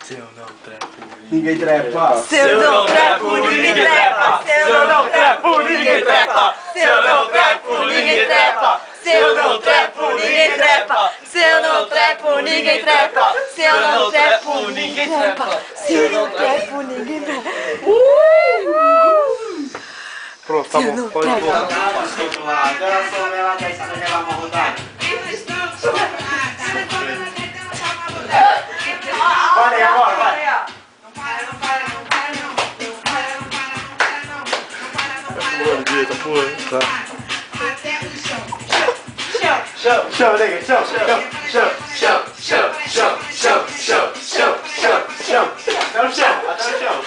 Se eu não trepo, ninguém trepa. Se eu não trepo, ninguém trepa. Se eu não trepo, ninguém trepa. Se eu não trepo, ninguém trepa. Se eu não trepo, ninguém trepa. Se eu não trepo, ninguém trepa. Se eu não trepo, ninguém trepa. Se eu não trepo, ninguém trepa. Pronto, tá bom. Pode voltar. Agora só ela desce pra levar uma rodada. Vai agora, vai. Tá porra. Tá. Chão, chão, nega, chão, chão, chão, chão, chão, chão, chão, chão, chão, chão, chão, até o chão, até o chão.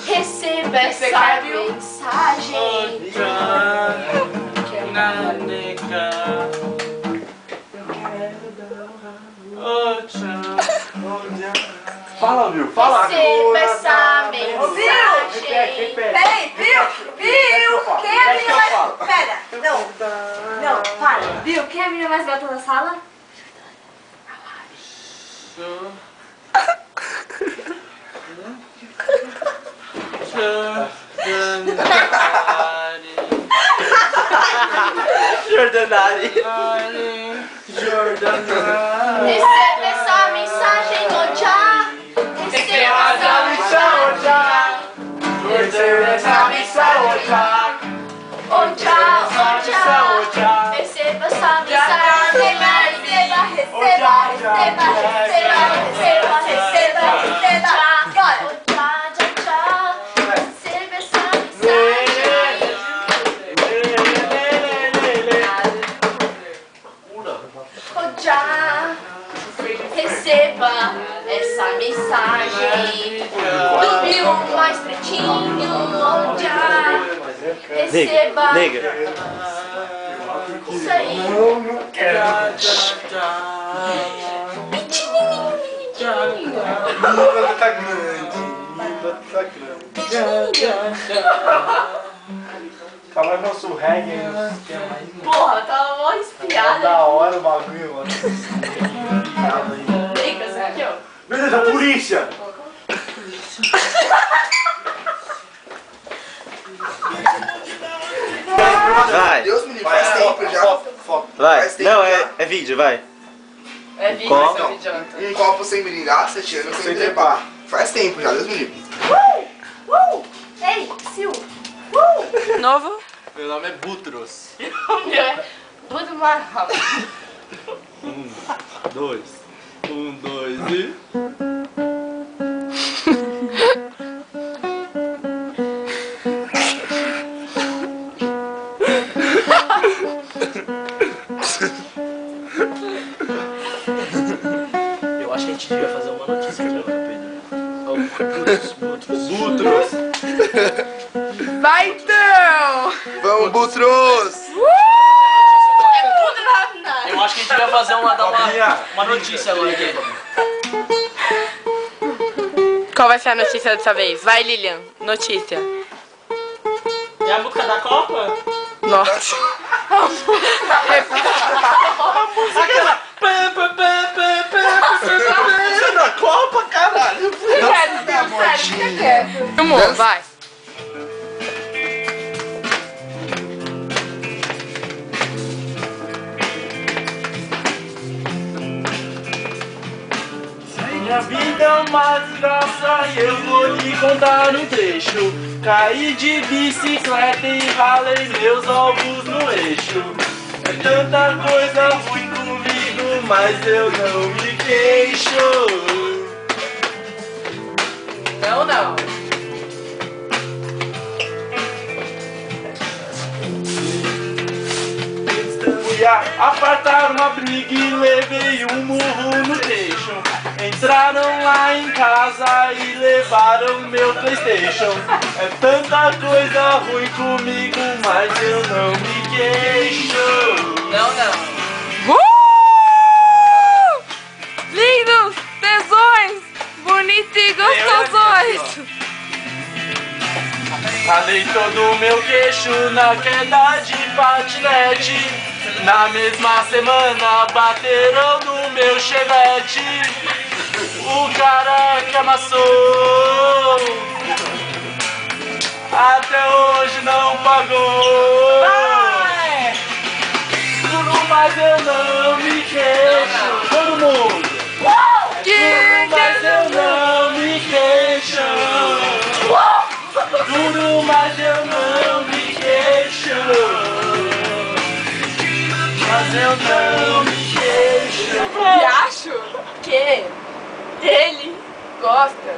Receba essa mensagem. Fala, viu? Fala. Receba essa mensagem. Peraí, viu? Quem é a menina mais... Pera, não, para. Viu? Quem é a menina mais gata da sala? Jordanari. Receba essa mensagem, Oja. Receba essa mensagem, Receba essa missão, Oja. Oja. Receba essa mensagem. Receba. Agora. Receba essa receba essa mensagem do meu mais pretinho, já receba Nega. isso aí. Língua tá grande. Língua tá grande. Calma aí, nosso reggae aí. Porra, tava mó Tá espiada. da hora o bagulho, mano. Vem, aqui, ó. Meu Deus, a polícia! Vai. Deus me livre, faz tempo já. Vai. Faz tempo Não, já. é vídeo, vai. É vídeo, Qual? seu idiota. Um copo sem brindar, 7 anos sem trepar. Faz tempo já, Deus me livre. Ei, Sil. Novo? Meu nome é Butros. Tudo mais rápido. 2. 1, 2 e... Eu acho que a gente devia fazer uma notícia aqui agora, Pedro. Butros. Vai então! Vamos, Butros! Eu acho que a gente devia fazer uma notícia agora aqui. Qual vai ser a notícia dessa vez? Vai, Lilian. Notícia. É a música da Copa? Nossa. Aquela... Música da Copa, caralho. Amor, vai. Minha vida é uma desgraça e eu vou lhe contar um trecho. Caí de bicicleta e ralei meus ovos no eixo. É tanta coisa ruim comigo, mas eu não me queixo. Não. Fui apartar uma briga e levei um murro no queixo. Entraram lá em casa e levaram meu PlayStation. É tanta coisa ruim comigo, mas eu não me queixo. Não. Lindos, tesões, bonitos e gostosões. Ralei todo o meu queixo na queda de patinete. Na mesma semana bateram no meu chevette. O cara que amassou até hoje não pagou. Tudo mais eu não me queixo. Todo mundo. Tudo mais eu não me queixo. Tudo mais eu não me queixo. Mas eu não me queixo. E acho que ele gosta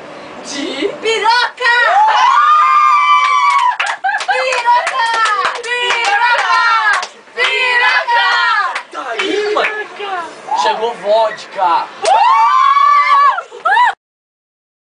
de Piranha!